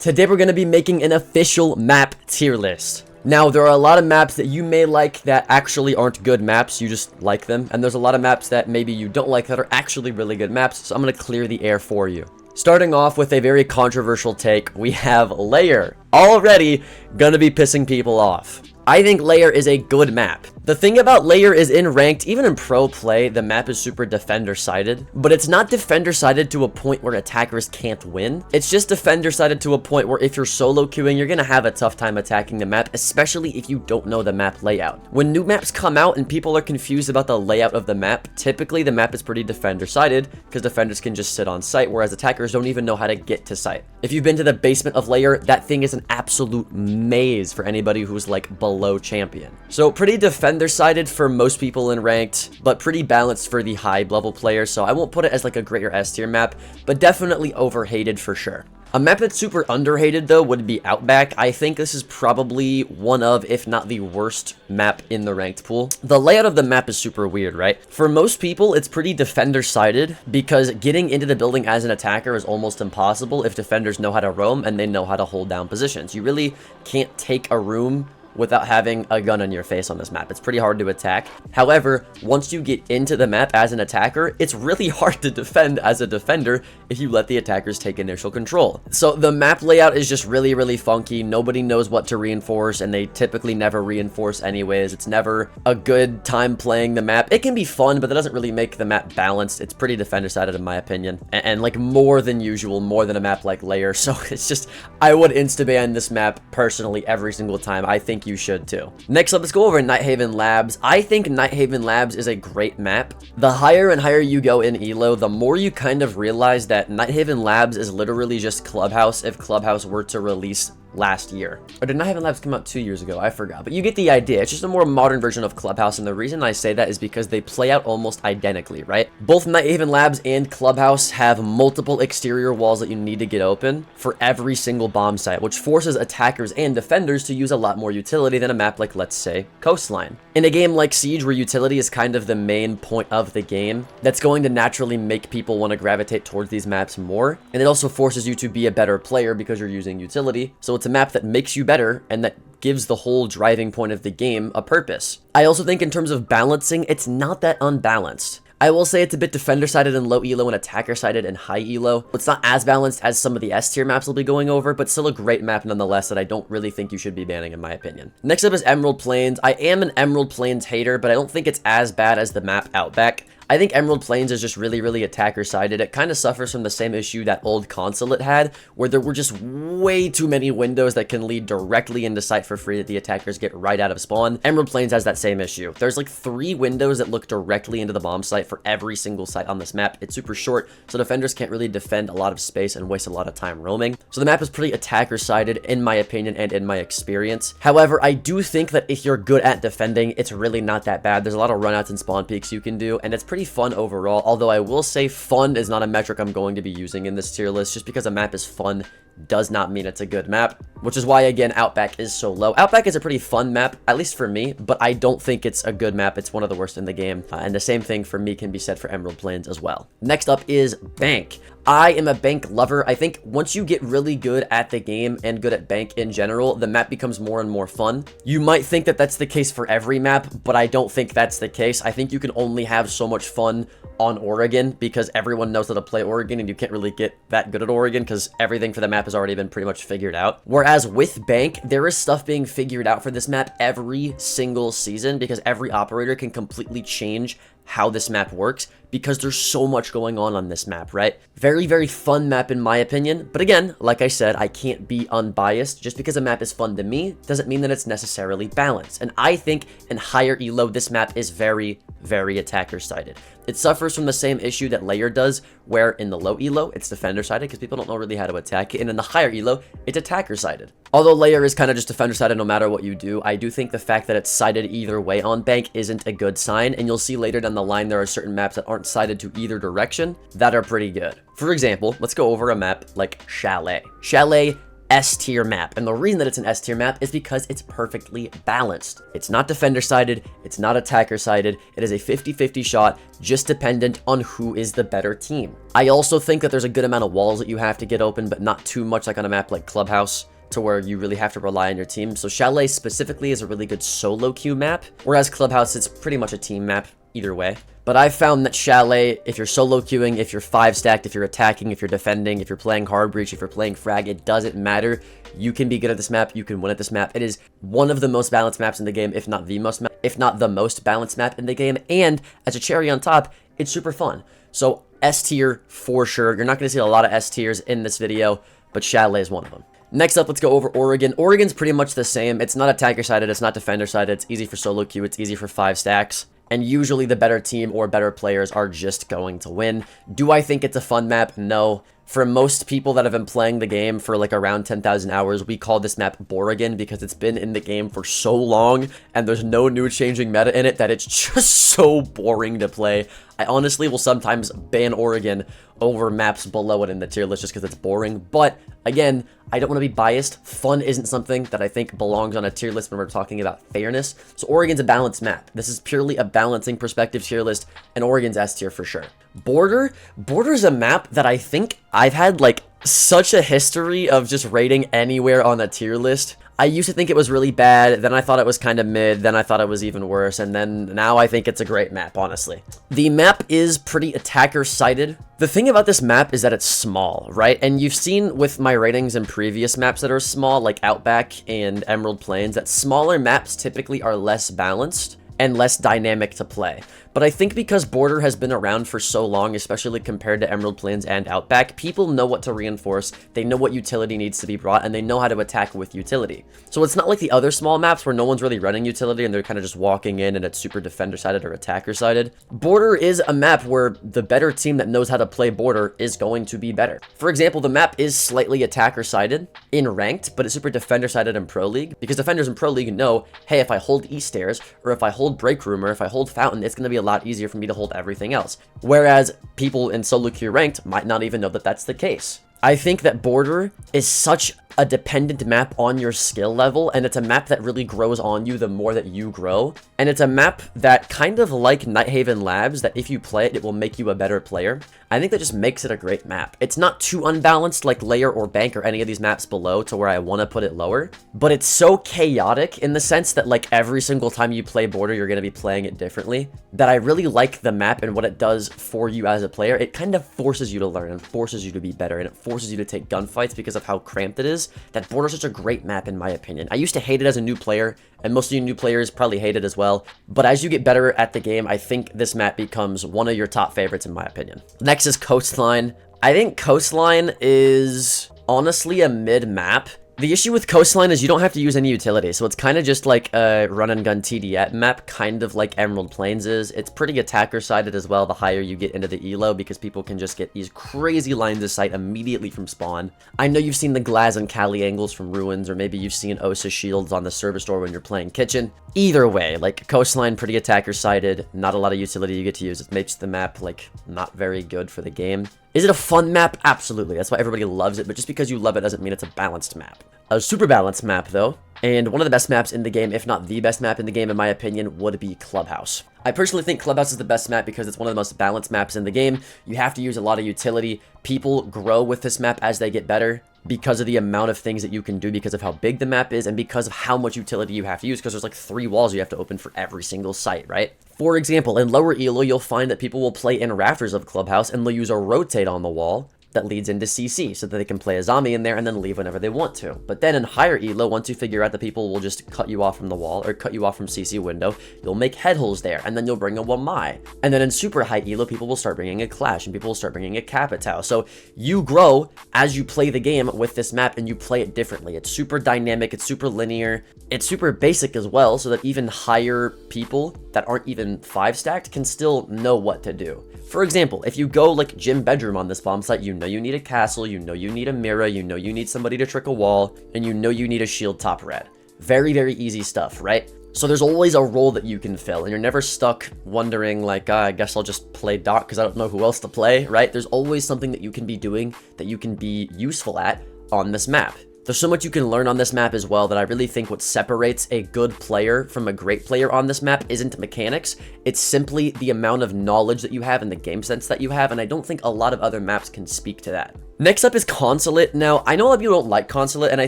Today we're going to be making an official map tier list. Now, there are a lot of maps that you may like that actually aren't good maps, you just like them. And there's a lot of maps that maybe you don't like that are actually really good maps, so I'm going to clear the air for you. Starting off with a very controversial take, we have Lair. Already gonna be pissing people off. I think Lair is a good map. The thing about Lair is in ranked, even in pro play, the map is super defender-sided, but it's not defender-sided to a point where attackers can't win. It's just defender-sided to a point where if you're solo queuing, you're gonna have a tough time attacking the map, especially if you don't know the map layout. When new maps come out and people are confused about the layout of the map, typically the map is pretty defender-sided because defenders can just sit on site, whereas attackers don't even know how to get to site. If you've been to the basement of Lair, that thing is an absolute maze for anybody who's like below champion. So pretty defender-sided for most people in ranked, but pretty balanced for the high level players, so I won't put it as like a great or S tier map, but definitely overhated for sure. A map that's super underhated though would be Outback. I think this is probably one of, if not the worst map in the ranked pool. The layout of the map is super weird, right? For most people, it's pretty defender-sided because getting into the building as an attacker is almost impossible if defenders know how to roam and they know how to hold down positions. You really can't take a room without having a gun in your face on this map. It's pretty hard to attack. However, once you get into the map as an attacker, it's really hard to defend as a defender if you let the attackers take initial control. So the map layout is just really, really funky. Nobody knows what to reinforce, and they typically never reinforce anyways. It's never a good time playing the map. It can be fun, but that doesn't really make the map balanced. It's pretty defender-sided in my opinion, and like more than usual, more than a map like Lair. So it's just, I would insta-ban this map personally every single time. I think you should too. Next up, let's go over Nighthaven Labs. I think Nighthaven Labs is a great map. The higher and higher you go in elo, the more you kind of realize that Nighthaven Labs is literally just Clubhouse if Clubhouse were to release last year. Or did Nighthaven Labs come out 2 years ago? I forgot. But you get the idea. It's just a more modern version of Clubhouse, and the reason I say that is because they play out almost identically, right? Both Nighthaven Labs and Clubhouse have multiple exterior walls that you need to get open for every single bomb site, which forces attackers and defenders to use a lot more utility than a map like, let's say, Coastline. In a game like Siege, where utility is kind of the main point of the game, that's going to naturally make people want to gravitate towards these maps more, and it also forces you to be a better player because you're using utility, so it's a map that makes you better and that gives the whole driving point of the game a purpose. I also think in terms of balancing, it's not that unbalanced. I will say it's a bit defender-sided and low elo and attacker-sided and high elo. It's not as balanced as some of the S-tier maps we'll be going over, but still a great map nonetheless that I don't really think you should be banning in my opinion. Next up is Emerald Plains. I am an Emerald Plains hater, but I don't think it's as bad as the map Outback. I think Emerald Plains is just really, really attacker-sided. It kind of suffers from the same issue that old Consulate had, where there were just way too many windows that can lead directly into site for free that the attackers get right out of spawn. Emerald Plains has that same issue. There's like 3 windows that look directly into the bomb site for every single site on this map. It's super short, so defenders can't really defend a lot of space and waste a lot of time roaming. So the map is pretty attacker-sided in my opinion and in my experience. However, I do think that if you're good at defending, it's really not that bad. There's a lot of runouts and spawn peaks you can do, and it's pretty fun overall, although I will say fun is not a metric I'm going to be using in this tier list. Just because a map is fun does not mean it's a good map, which is why, again, Outback is so low. Outback is a pretty fun map, at least for me, but I don't think it's a good map. It's one of the worst in the game, and the same thing for me can be said for Emerald Plains as well. Next up is Bank. I am a Bank lover. I think once you get really good at the game and good at Bank in general, the map becomes more and more fun. You might think that that's the case for every map, but I don't think that's the case. I think you can only have so much fun on Oregon because everyone knows how to play Oregon, and you can't really get that good at Oregon because everything for the map has already been pretty much figured out. Whereas with Bank, there is stuff being figured out for this map every single season because every operator can completely change how this map works because there's so much going on this map, right? Very, very fun map in my opinion. But again, like I said, I can't be unbiased. Just because a map is fun to me doesn't mean that it's necessarily balanced. And I think in higher elo, this map is very, very attacker-sided. It suffers from the same issue that Lair does, where in the low elo, it's defender-sided because people don't know really how to attack it, and in the higher elo, it's attacker-sided. Although Lair is kind of just defender-sided no matter what you do, I do think the fact that it's sided either way on Bank isn't a good sign, and you'll see later down the line there are certain maps that aren't sided to either direction that are pretty good. For example, let's go over a map like Chalet. Chalet, S tier map. And the reason that it's an S tier map is because it's perfectly balanced. It's not defender sided, it's not attacker sided. It is a 50-50 shot, just dependent on who is the better team. I also think that there's a good amount of walls that you have to get open, but not too much like on a map like Clubhouse, to where you really have to rely on your team. So Chalet specifically is a really good solo queue map, whereas Clubhouse is pretty much a team map either way. But I found that Chalet, if you're solo queuing, if you're 5-stacked, if you're attacking, if you're defending, if you're playing hard breach, if you're playing frag, it doesn't matter. You can be good at this map, you can win at this map. It is one of the most balanced maps in the game, if not the most balanced map in the game. And as a cherry on top, it's super fun. So S tier for sure. You're not going to see a lot of S tiers in this video, but Chalet is one of them. Next up, let's go over Oregon. Oregon's pretty much the same. It's not attacker-sided, it's not defender-sided, it's easy for solo queue, it's easy for 5 stacks. And usually the better team or better players are just going to win. Do I think it's a fun map? No. For most people that have been playing the game for like around 10,000 hours, we call this map Boregan because it's been in the game for so long and there's no new changing meta in it that it's just so boring to play. I honestly will sometimes ban Oregon over maps below it in the tier list just because it's boring. But again, I don't want to be biased. Fun isn't something that I think belongs on a tier list when we're talking about fairness. So Oregon's a balanced map. This is purely a balancing perspective tier list, and Oregon's S tier for sure. Border's a map that I think I've had like such a history of just rating anywhere on a tier list. I used to think it was really bad, then I thought it was kind of mid, then I thought it was even worse, and then now I think it's a great map, honestly. The map is pretty attacker-sided. The thing about this map is that it's small, right? And you've seen with my ratings in previous maps that are small, like Outback and Emerald Plains, that smaller maps typically are less balanced and less dynamic to play. But I think because Border has been around for so long, especially compared to Emerald Plains and Outback, people know what to reinforce, they know what utility needs to be brought, and they know how to attack with utility. So it's not like the other small maps where no one's really running utility and they're kind of just walking in and it's super defender-sided or attacker-sided. Border is a map where the better team that knows how to play Border is going to be better. For example, the map is slightly attacker-sided in Ranked, but it's super defender-sided in Pro League, because defenders in Pro League know, hey, if I hold East Stairs, or if I hold Break Room, or if I hold Fountain, it's going to be a lot easier for me to hold everything else. Whereas people in solo queue ranked might not even know that that's the case. I think that Border is such a dependent map on your skill level, and it's a map that really grows on you the more that you grow. And it's a map that, kind of like Nighthaven Labs, that if you play it, it will make you a better player. I think that just makes it a great map. It's not too unbalanced like Layer or Bank or any of these maps below to where I want to put it lower, but it's so chaotic in the sense that like every single time you play Border, you're going to be playing it differently, that I really like the map and what it does for you as a player. It kind of forces you to learn and forces you to be better, and it forces you to take gunfights because of how cramped it is. That Border is such a great map in my opinion. I used to hate it as a new player, and most of you new players probably hate it as well. But as you get better at the game, I think this map becomes one of your top favorites in my opinion. Next is Coastline. I think Coastline is honestly a mid map. The issue with Coastline is you don't have to use any utility, so it's kind of just like a run-and-gun TDF map, kind of like Emerald Plains is. It's pretty attacker-sided as well the higher you get into the elo, because people can just get these crazy lines of sight immediately from spawn. I know you've seen the Glaz and Cali angles from Ruins, or maybe you've seen Osa shields on the service door when you're playing Kitchen. Either way, like, Coastline, pretty attacker-sided, not a lot of utility you get to use. It makes the map, like, not very good for the game. Is it a fun map? Absolutely. That's why everybody loves it, but just because you love it doesn't mean it's a balanced map. A super balanced map, though, and one of the best maps in the game, if not the best map in the game, in my opinion, would be Clubhouse. I personally think Clubhouse is the best map because it's one of the most balanced maps in the game. You have to use a lot of utility. People grow with this map as they get better because of the amount of things that you can do, because of how big the map is, and because of how much utility you have to use, because there's like 3 walls you have to open for every single site, right? For example, in lower elo, you'll find that people will play in rafters of Clubhouse, and they'll use a rotate on the wall that leads into CC, so that they can play a zombie in there and then leave whenever they want to. But then in higher elo, once you figure out that people will just cut you off from the wall, or cut you off from CC window, you'll make head holes there, and then you'll bring a Wamai. And then in super high elo, people will start bringing a Clash, and people will start bringing a Capitao. So you grow as you play the game with this map, and you play it differently. It's super dynamic, it's super linear, it's super basic as well, so that even higher people that aren't even 5-stacked can still know what to do. For example, if you go like Gym Bedroom on this bomb site, you know you need a castle, you know you need a mirror, you know you need somebody to trick a wall, and you know you need a shield top red. Very, very easy stuff, right? So there's always a role that you can fill, and you're never stuck wondering like, I guess I'll just play Doc because I don't know who else to play, right? There's always something that you can be doing that you can be useful at on this map. There's so much you can learn on this map as well that I really think what separates a good player from a great player on this map isn't mechanics. It's simply the amount of knowledge that you have and the game sense that you have, and I don't think a lot of other maps can speak to that. Next up is Consulate. Now, I know a lot of you don't like Consulate, and I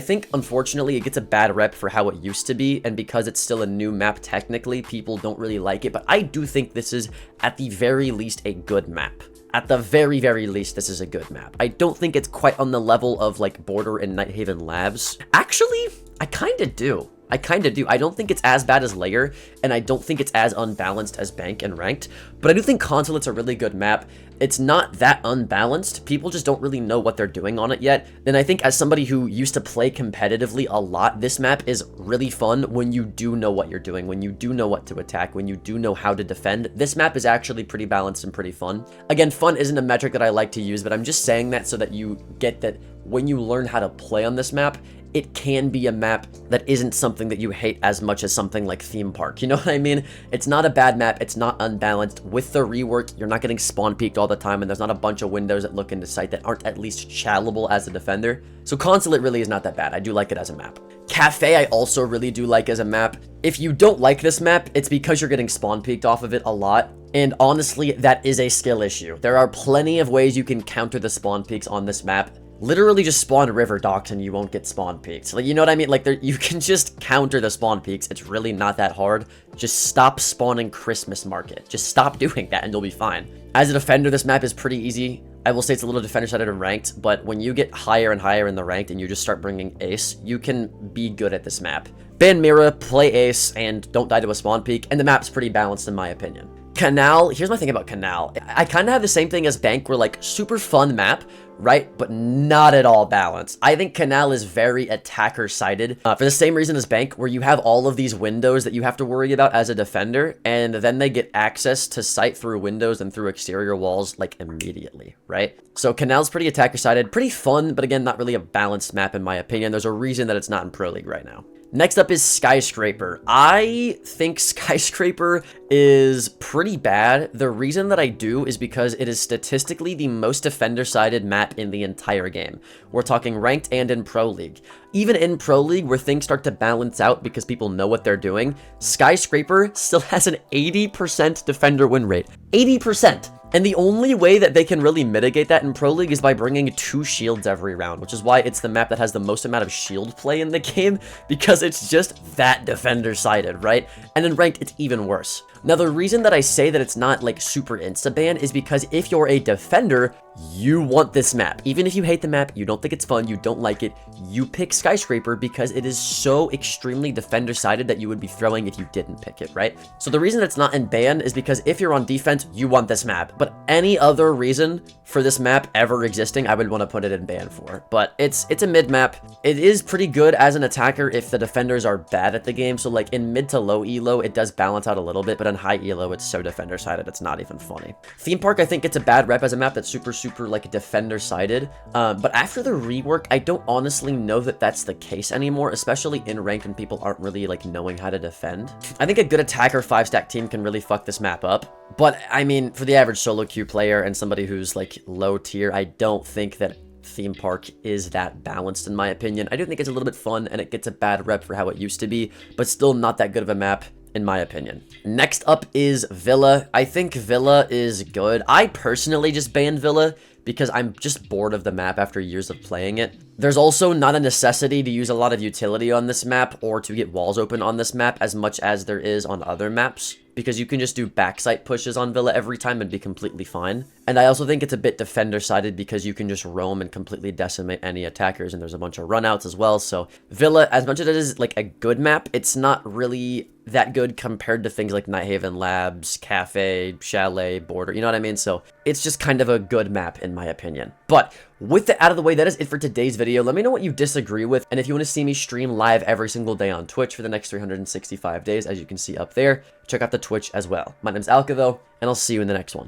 think, unfortunately, it gets a bad rep for how it used to be, and because it's still a new map technically, people don't really like it, but I do think this is, at the very least, a good map. At the very, very least, this is a good map. I don't think it's quite on the level of, like, Border and Nighthaven Labs. Actually, I kinda do. I don't think it's as bad as Layer, and I don't think it's as unbalanced as Bank and Ranked, but I do think Consulate's a really good map. It's not that unbalanced. People just don't really know what they're doing on it yet. And I think as somebody who used to play competitively a lot, this map is really fun when you do know what you're doing, when you do know what to attack, when you do know how to defend. This map is actually pretty balanced and pretty fun. Again, fun isn't a metric that I like to use, but I'm just saying that so that you get that when you learn how to play on this map, it can be a map that isn't something that you hate as much as something like Theme Park. You know what I mean? It's not a bad map. It's not unbalanced. With the rework, you're not getting spawn peeked all the time, and there's not a bunch of windows that look into sight that aren't at least shallowable as a defender. So Consulate really is not that bad. I do like it as a map. Cafe I also really do like as a map. If you don't like this map, it's because you're getting spawn peeked off of it a lot. And honestly, that is a skill issue. There are plenty of ways you can counter the spawn peeks on this map. Literally just spawn river docks and you won't get spawn peaks. Like, you know what I mean? Like, you can just counter the spawn peaks. It's really not that hard. Just stop spawning Christmas Market. Just stop doing that and you'll be fine. As a defender, this map is pretty easy. I will say it's a little defender-sided and ranked, but when you get higher and higher in the ranked and you just start bringing ace, you can be good at this map. Ban Mira, play ace, and don't die to a spawn peak, and the map's pretty balanced in my opinion. Canal, here's my thing about Canal. I kind of have the same thing as Bank, where like super fun map, right? But not at all balanced. I think Canal is very attacker-sided for the same reason as Bank, where you have all of these windows that you have to worry about as a defender, and then they get access to sight through windows and through exterior walls like immediately, right? So Canal's pretty attacker-sided, pretty fun, but again, not really a balanced map in my opinion. There's a reason that it's not in Pro League right now. Next up is Skyscraper. I think Skyscraper is pretty bad. The reason that I do is because it is statistically the most defender-sided map in the entire game. We're talking ranked and in Pro League. Even in Pro League, where things start to balance out because people know what they're doing, Skyscraper still has an 80% defender win rate. 80%! And the only way that they can really mitigate that in Pro League is by bringing 2 shields every round, which is why it's the map that has the most amount of shield play in the game, because it's just that defender-sided, right? And in Ranked, it's even worse. Now, the reason that I say that it's not, like, super insta-ban is because if you're a defender, you want this map. Even if you hate the map, you don't think it's fun, you don't like it, you pick Skyscraper because it is so extremely defender-sided that you would be throwing if you didn't pick it, right? So the reason it's not in ban is because if you're on defense, you want this map. But any other reason for this map ever existing, I would want to put it in ban for. But it's a mid map. It is pretty good as an attacker if the defenders are bad at the game. So like in mid to low elo, it does balance out a little bit, but in high elo, it's so defender-sided, it's not even funny. Theme Park, I think it's a bad rep as a map that's super like defender-sided. But after the rework, I don't honestly know that that's the case anymore, especially in ranked when people aren't really like knowing how to defend. I think a good attacker 5-stack team can really fuck this map up. But I mean, for the average solo queue player and somebody who's like low tier, I don't think that Theme Park is that balanced in my opinion. I do think it's a little bit fun and it gets a bad rep for how it used to be, but still not that good of a map in my opinion. Next up is Villa. I think Villa is good. I personally just banned Villa because I'm just bored of the map after years of playing it. There's also not a necessity to use a lot of utility on this map or to get walls open on this map as much as there is on other maps, because you can just do backside pushes on Villa every time and be completely fine. And I also think it's a bit defender-sided because you can just roam and completely decimate any attackers, and there's a bunch of runouts as well. So Villa, as much as it is like a good map, it's not really that good compared to things like Nighthaven Labs, Cafe, Chalet, Border, you know what I mean? So it's just kind of a good map in my opinion. But with that out of the way, that is it for today's video. Let me know what you disagree with, and if you want to see me stream live every single day on Twitch for the next 365 days, as you can see up there, check out the Twitch as well. My name's Alka though, and I'll see you in the next one.